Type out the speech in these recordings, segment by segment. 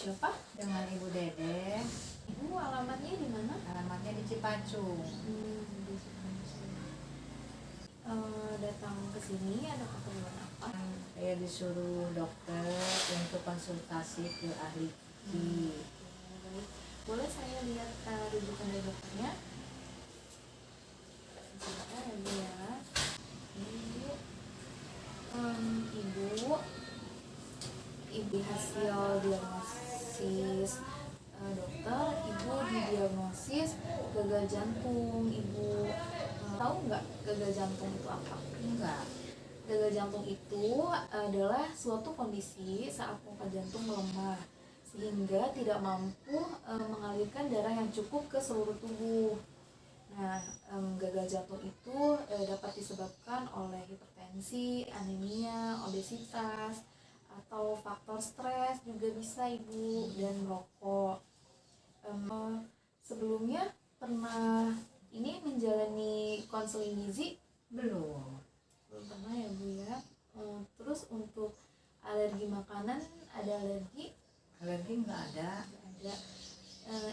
siapa? Dengan Ibu Dede. Ibu alamatnya di mana? Alamatnya di Cipacung. Di Cipancing. Datang ke sini ada keperluan apa? Saya disuruh dokter untuk konsultasi ke ahli gigi. Baik. Boleh saya lihat rujukan dari dokternya? Sebentar ya Bu ya. Ini Ibu hasil diagnosis dokter, Ibu didiagnosis gagal jantung. Ibu tahu nggak gagal jantung itu apa? Enggak. Gagal jantung itu adalah suatu kondisi saat pompa jantung melemah sehingga tidak mampu mengalirkan darah yang cukup ke seluruh tubuh. Nah, gagal jantung itu dapat disebabkan oleh hipertensi, anemia, obesitas, atau faktor stres juga bisa Ibu, dan merokok. Sebelumnya pernah ini menjalani konseling gizi? Belum Pernah ya Bu ya. Terus untuk alergi makanan, ada alergi? alergi nggak ada. Ada.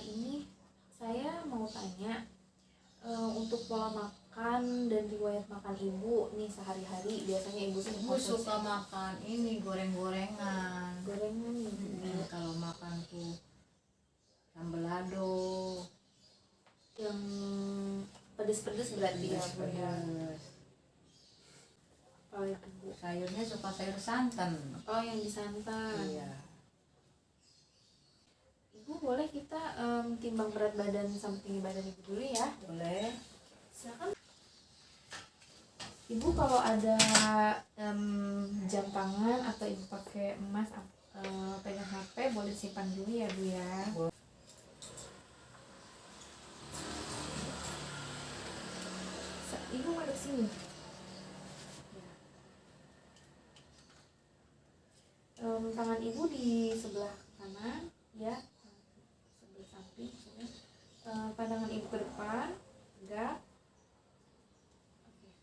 Ini saya mau tanya, untuk pola makan dan riwayat makan Ibu nih sehari-hari, biasanya Ibu Ibu suka makan ini gorengan. gorengan Ibu. Kalau makan tuh sambal lado Yang pedes-pedes berarti ya Bu ya. pedas. Apalagi Bu? Sayurnya suka sayur santan. Oh, yang disantan. Iya. Ibu boleh kita timbang berat badan sama tinggi badan Ibu dulu ya. Boleh. Silakan. Ibu kalau ada jam tangan atau Ibu pakai emas, pegang HP, boleh simpan dulu ya Bu ya. Ibu madep sini. Tangan Ibu di sebelah kanan ya, sebelah samping maksudnya. Pandangan Ibu ke depan, tegak. Oke.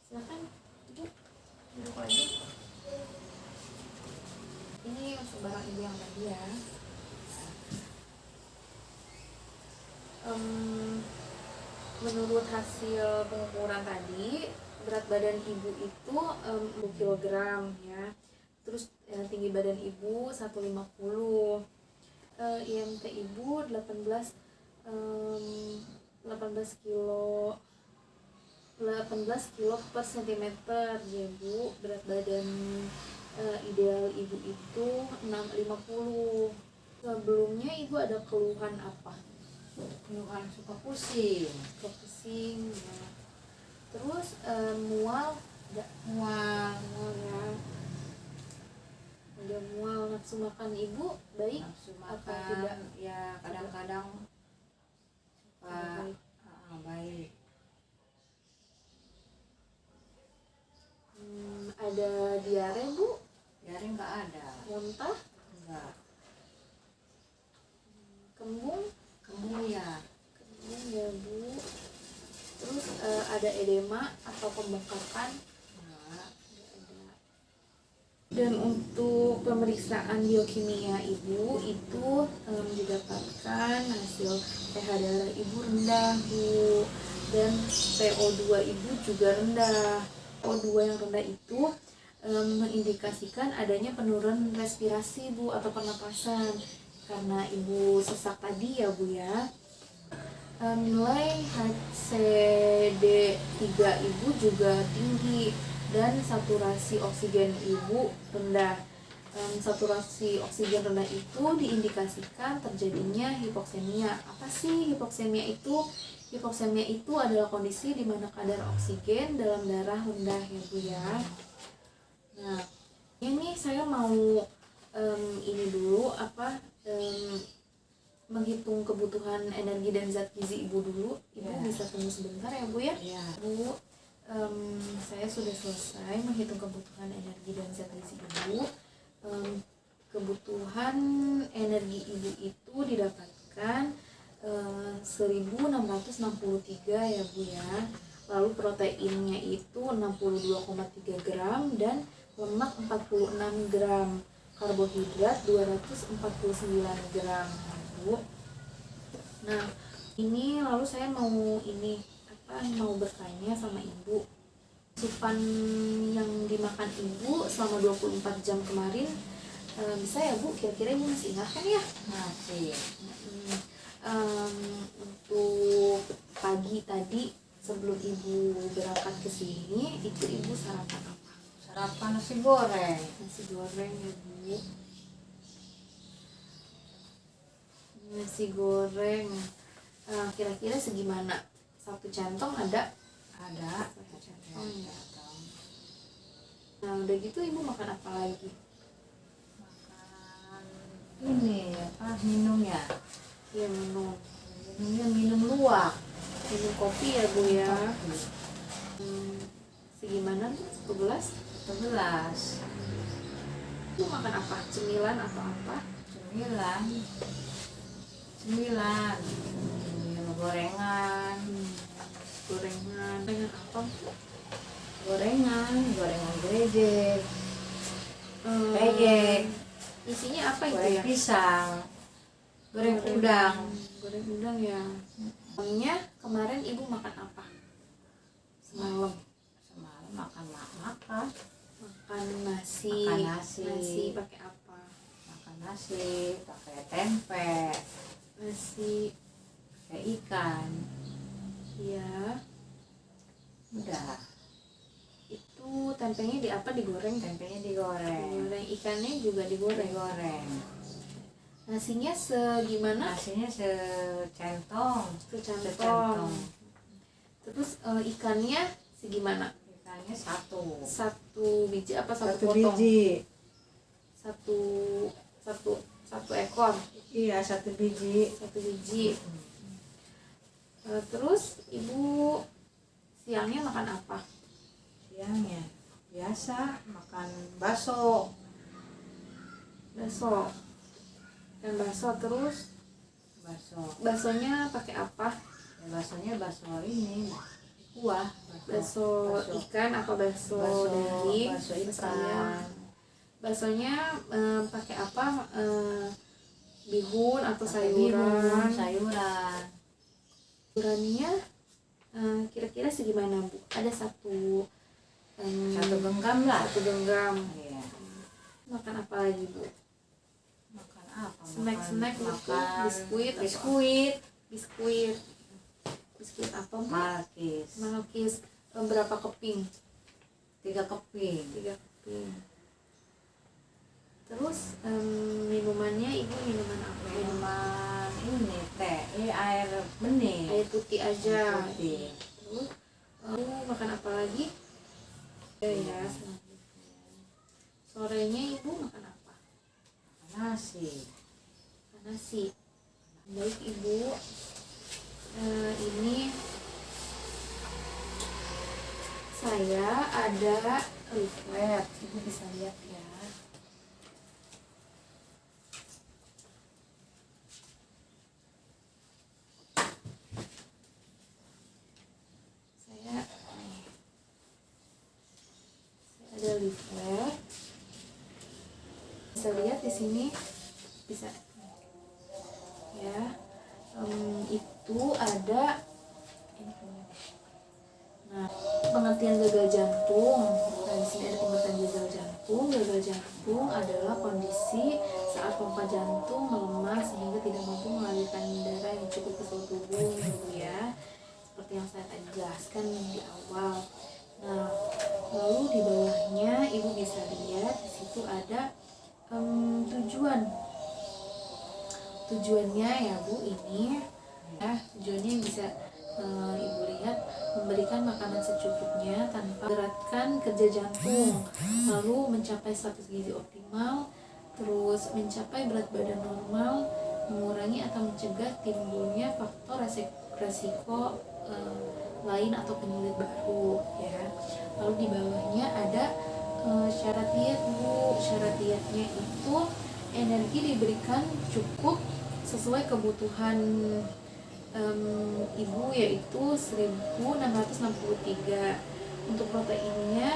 Silakan Ibu duduk lagi. Ini untuk barang Ibu yang tadi ya. Menurut hasil pengukuran tadi, berat badan Ibu itu 10 kg ya. Terus tinggi badan Ibu 150. IMT Ibu 18 kilo 18 kilo per sentimeter ya Bu. Berat badan ideal Ibu itu 650. Sebelumnya Ibu ada keluhan apa? Keluhan suka pusing. Pusing ya. Terus mual enggak? Mual. Ya. Ada mual. Nafsu makan Ibu baik Nafsu atau makan tidak? ya kadang-kadang suka baik. Ada diare Bu? Diare nggak ada. Muntah? Enggak. Kembung? Kembung ya. Kembung ya Bu. Terus ada edema atau pembengkakan? Enggak. Dan untuk pemeriksaan biokimia Ibu itu didapatkan hasil pH darah Ibu rendah Bu, dan PO2 Ibu juga rendah. PO2 yang rendah itu mengindikasikan adanya penurunan respirasi Bu atau pernapasan karena Ibu sesak tadi ya Bu ya. Nilai HCD3 Ibu juga tinggi dan saturasi oksigen Ibu rendah. Saturasi oksigen rendah itu diindikasikan terjadinya hipoksemia. Apa sih hipoksemia itu? Hipoksemia itu adalah kondisi di mana kadar oksigen dalam darah rendah ya Bu ya. Nah, ini saya mau ini dulu menghitung kebutuhan energi dan zat gizi Ibu dulu. Ibu bisa tunggu sebentar ya Bu ya. Bu, saya sudah selesai menghitung kebutuhan energi dan zat gizi Ibu. Kebutuhan energi Ibu itu didapatkan 1663 ya Bu ya. Lalu proteinnya itu 62,3 gram dan lemak 46 gram. karbohidrat 249 gram Bu. Nah ini lalu saya mau mau bertanya sama Ibu, asupan yang dimakan Ibu selama 24 jam kemarin bisa ya Bu, kira-kira Ibu masih ingat kan ya? Masih. Untuk pagi tadi sebelum Ibu berangkat ke sini itu Ibu sarapan apa? Sarapan nasi goreng. Nasi goreng ya Bu. Nasi goreng kira-kira segimana? Satu centong ada? Ada. Satu centong ya. Nah udah gitu Ibu makan apa lagi? Makan ini minum ya. Iya minum. Minum luwak. Minum kopi ya Bu ya. Kopi. Segimana tuh? 11? 11. Ibu makan apa? Cemilan atau apa? Cemilan. Gorengan. Gorengan. Gorengan apa? Gorengan geledek. Peyek. Isinya apa itu Goreng ya? pisang. Goreng udang. Goreng udang ya. Malamnya kemarin Ibu makan apa? Semalam Makan makan nasi. Makan nasi. Nasi pakai apa? Makan nasi pakai tempe, Nasi. pakai ikan. Iya. Udah. Itu tempenya di apa? Digoreng? Tempenya digoreng. Digoreng. Ikannya juga digoreng. Nasinya segimana? Nasinya secentong. Secentong. Terus ikannya segimana? Ikannya satu. Satu biji apa satu Satu potong? biji. Satu ekor. Iya, satu biji. Satu biji. Terus Ibu siangnya makan apa? Siangnya biasa makan bakso. Dan bakso terus baksonya pakai apa? Ya, baksonya bakso ini kuah. Bakso ikan apa bakso daging? Bakso ikan. Ayam. Baksonya pakai apa? Bihun atau sayuran? Sayurannya kira-kira segimana Bu? Ada satu genggam lah. Satu genggam. Iya. Makan apa lagi Bu? Makan apa? Snack makan biskuit apa Bu? Malkis. Berapa keping? 3 keping. 3 keping. Terus minumannya Ibu minuman apa? Minuman ini teh, air bening. Air putih aja. Air putih. Terus makan apa lagi? Ya, sorenya Ibu makan apa? Nasi. Baik Ibu, ini saya ada leaflet, Ibu bisa lihat ya. Saya ada leaflet, bisa lihat di sini, bisa ya. Itu ada pengertian gagal jantung. Nah, di sini ada pengertian gagal jantung. Gagal jantung adalah kondisi saat pompa jantung melemah sehingga tidak mampu mengalirkan darah yang cukup ke seluruh tubuh, gitu ya. Seperti yang saya tadi jelaskan di awal. Nah, lalu di bawahnya Ibu bisa lihat di situ ada tujuannya ya Bu, ini ya tujuannya bisa Ibu lihat, memberikan makanan secukupnya tanpa beratkan kerja jantung, lalu mencapai status gizi optimal, terus mencapai berat badan normal, mengurangi atau mencegah timbulnya faktor resiko lain atau penyulit baru ya. Lalu di bawahnya ada syarat diet Bu. Syarat dietnya itu energi diberikan cukup sesuai kebutuhan Ibu, yaitu 1663. Untuk proteinnya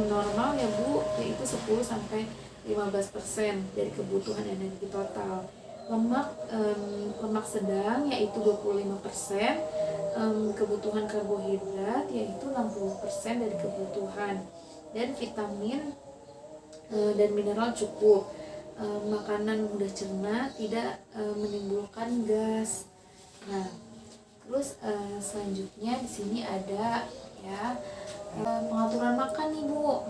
normal ya Bu, yaitu 10 sampai 15% dari kebutuhan energi total. Lemak sedang yaitu 25%, kebutuhan karbohidrat yaitu 60% dari kebutuhan, dan vitamin dan mineral cukup. Makanan mudah cerna, tidak menimbulkan gas. Nah, terus selanjutnya di sini ada ya pengaturan makan nih Bu.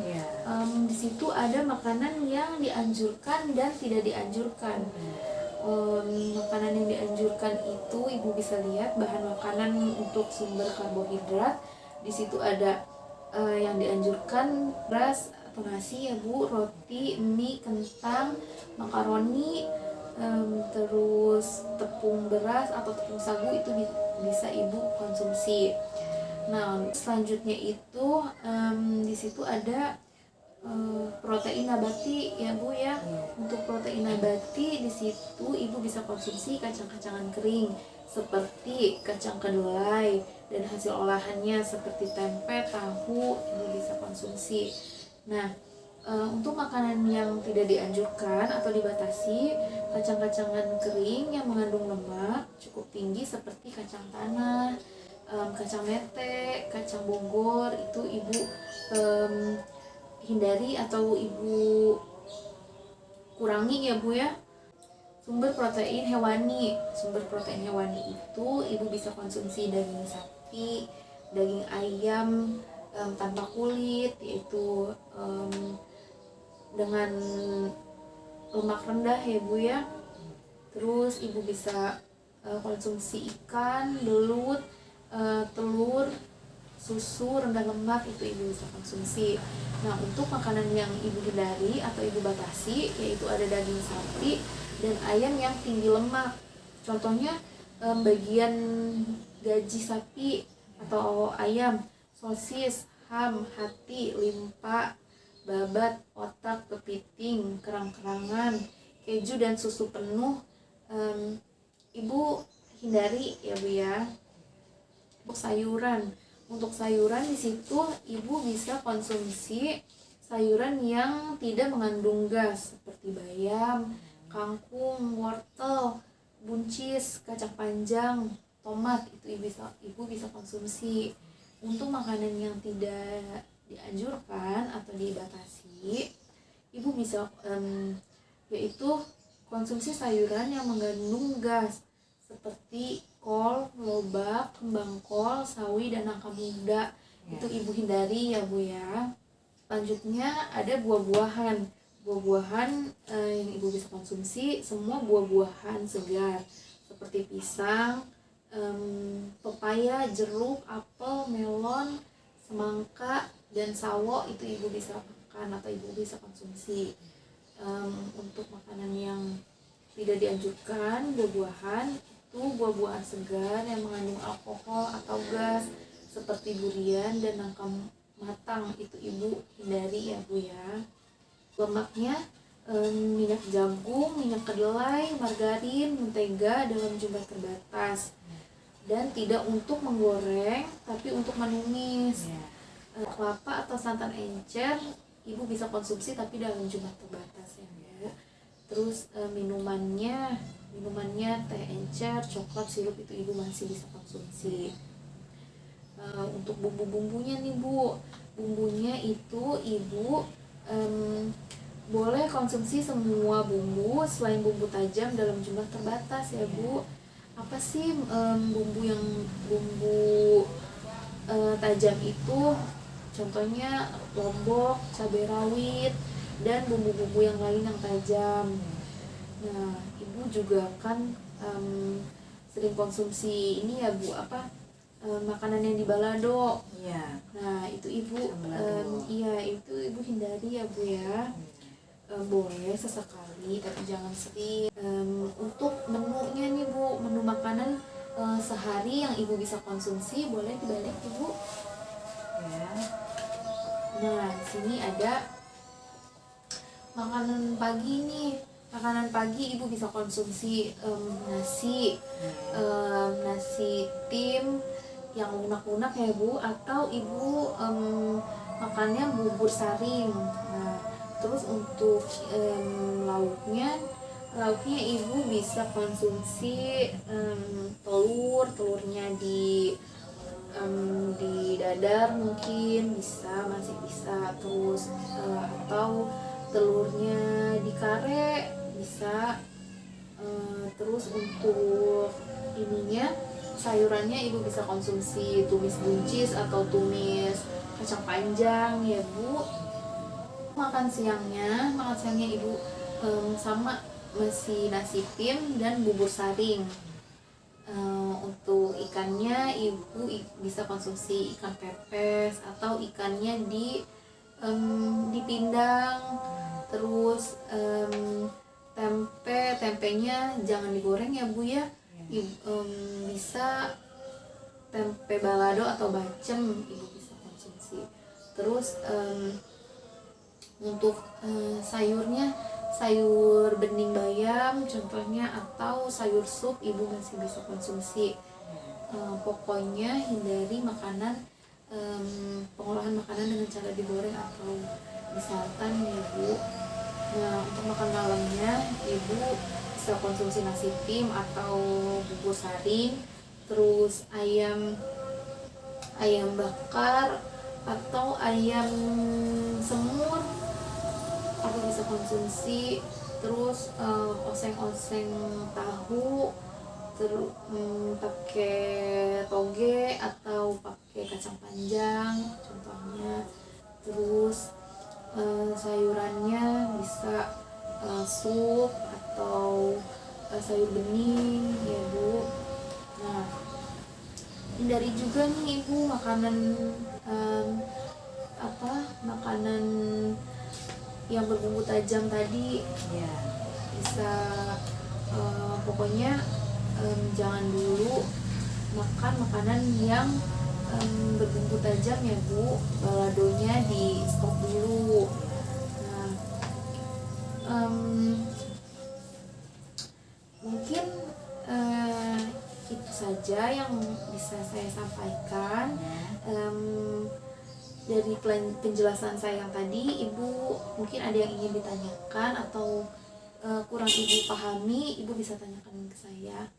Di situ ada makanan yang dianjurkan dan tidak dianjurkan. Makanan yang dianjurkan itu Ibu bisa lihat bahan makanan untuk sumber karbohidrat. Di situ ada yang dianjurkan beras atau nasi ya Bu, roti, mie, kentang, makaroni, terus tepung beras atau tepung sagu itu bisa Ibu konsumsi. Nah, selanjutnya itu di situ ada protein nabati ya Bu ya. Untuk protein nabati di situ Ibu bisa konsumsi kacang-kacangan kering seperti kacang kedelai dan hasil olahannya seperti tempe, tahu, Ibu bisa konsumsi. Nah, untuk makanan yang tidak dianjurkan atau dibatasi, kacang-kacangan kering yang mengandung lemak cukup tinggi seperti kacang tanah, kacang mete, kacang bonggor itu Ibu hindari atau Ibu kurangi ya Bu ya. Sumber protein hewani itu Ibu bisa konsumsi daging sapi, daging ayam tanpa kulit, yaitu dengan lemak rendah ya Bu ya. Terus Ibu bisa konsumsi ikan, belut, telur, susu rendah lemak itu Ibu bisa konsumsi. Nah, untuk makanan yang Ibu hindari atau Ibu batasi yaitu ada daging sapi dan ayam yang tinggi lemak. Contohnya bagian gaji sapi atau ayam, sosis, ham, hati, limpa, babat, otak, kepiting, kerang-kerangan, keju dan susu penuh Ibu hindari ya Bu ya. Untuk sayuran di situ Ibu bisa konsumsi sayuran yang tidak mengandung gas seperti bayam, kangkung, wortel, buncis, kacang panjang, tomat itu Ibu bisa konsumsi. Untuk makanan yang tidak dianjurkan atau dibatasi, Ibu bisa yaitu konsumsi sayuran yang mengandung gas seperti kol, lobak, kembang kol, sawi, dan nangka muda. Itu Ibu hindari ya Bu ya. Selanjutnya ada buah-buahan yang Ibu bisa konsumsi, semua buah-buahan segar seperti pisang, pepaya, jeruk, apel, melon, semangka, dan sawo itu Ibu bisa makan atau Ibu bisa konsumsi. Untuk makanan yang tidak dianjurkan, buah-buahan itu buah-buahan segar yang mengandung alkohol atau gas seperti durian dan nangka matang itu Ibu hindari ya Bu ya. Lemaknya minyak jagung, minyak kedelai, margarin, mentega dalam jumlah terbatas, dan tidak untuk menggoreng tapi untuk menumis. Kelapa atau santan encer Ibu bisa konsumsi tapi dalam jumlah terbatas ya Bu. Terus minumannya teh encer, coklat, sirup itu Ibu masih bisa konsumsi. Untuk bumbu-bumbunya nih Bu, bumbunya itu Ibu boleh konsumsi semua bumbu selain bumbu tajam dalam jumlah terbatas ya Bu. Apa sih bumbu tajam itu? Contohnya lombok, cabai rawit, dan bumbu-bumbu yang lain yang tajam. Nah, Ibu juga kan sering konsumsi ini ya Bu, makanan yang di balado. Nah, itu Ibu itu Ibu hindari ya Bu ya. Boleh sesekali tapi jangan sering. Untuk menunya nih Bu, menu makanan sehari yang Ibu bisa konsumsi boleh dibalik Ibu ya. Nah, di sini ada makanan pagi nih. Makanan pagi Ibu bisa konsumsi nasi tim yang lunak-lunak ya Bu, atau Ibu makannya bubur saring. Nah, Terus untuk lauknya ibu bisa konsumsi telurnya di dadar mungkin masih bisa, terus atau telurnya di kare bisa. Terus untuk ininya sayurannya ibu bisa konsumsi tumis buncis atau tumis kacang panjang ya bu. Makan siangnya ibu sama masih nasi tim dan bubur saring. Untuk ikannya ibu bisa konsumsi ikan pepes atau ikannya dipindang. Terus tempenya jangan digoreng ya bu ya. Bisa tempe balado atau bacem ibu bisa konsumsi. Terus untuk sayurnya sayur bening bayam contohnya atau sayur sup ibu masih bisa konsumsi. Pokoknya hindari makanan pengolahan makanan dengan cara digoreng atau disantan ya bu. Nah untuk makan malamnya ibu bisa konsumsi nasi tim atau bubur saring, terus ayam bakar atau ayam semur aku bisa konsumsi. Terus oseng-oseng tahu terus pakai toge atau pakai kacang panjang contohnya. Terus sayurannya bisa sup atau sayur bening ya bu. Nah hindari juga nih ibu makanan makanan yang berbumbu tajam tadi ya. Bisa pokoknya jangan dulu makan makanan yang berbumbu tajam ya bu. Baladonya di stop dulu. Nah mungkin itu saja yang bisa saya sampaikan. Dari penjelasan saya yang tadi, ibu mungkin ada yang ingin ditanyakan atau kurang ibu pahami, ibu bisa tanyakan ke saya.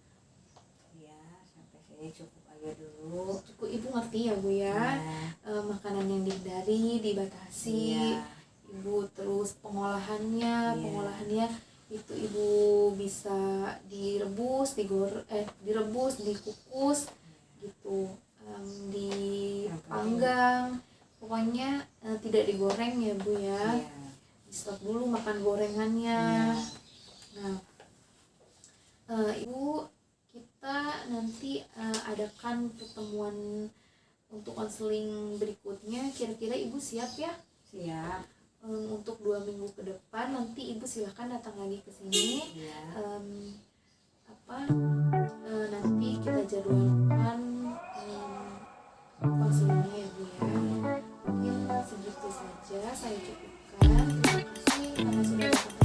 Ya, sampai sini cukup aja dulu. Cukup ibu ngerti ya bu ya. Makanan yang dihindari, dibatasi. Ibu terus pengolahannya itu ibu bisa direbus, dikukus gitu, dipanggang. Pokoknya tidak digoreng ya bu ya. Di stop dulu makan gorengannya. Nah ibu, kita nanti adakan pertemuan untuk konseling berikutnya. Kira-kira ibu siap ya? Siap. Untuk 2 minggu ke depan nanti ibu silahkan datang lagi ke sini. Nanti kita jadwalkan konselingnya ya bu ya. Mungkin segitu saja saya cukupkan. Terima kasih karena sudah datang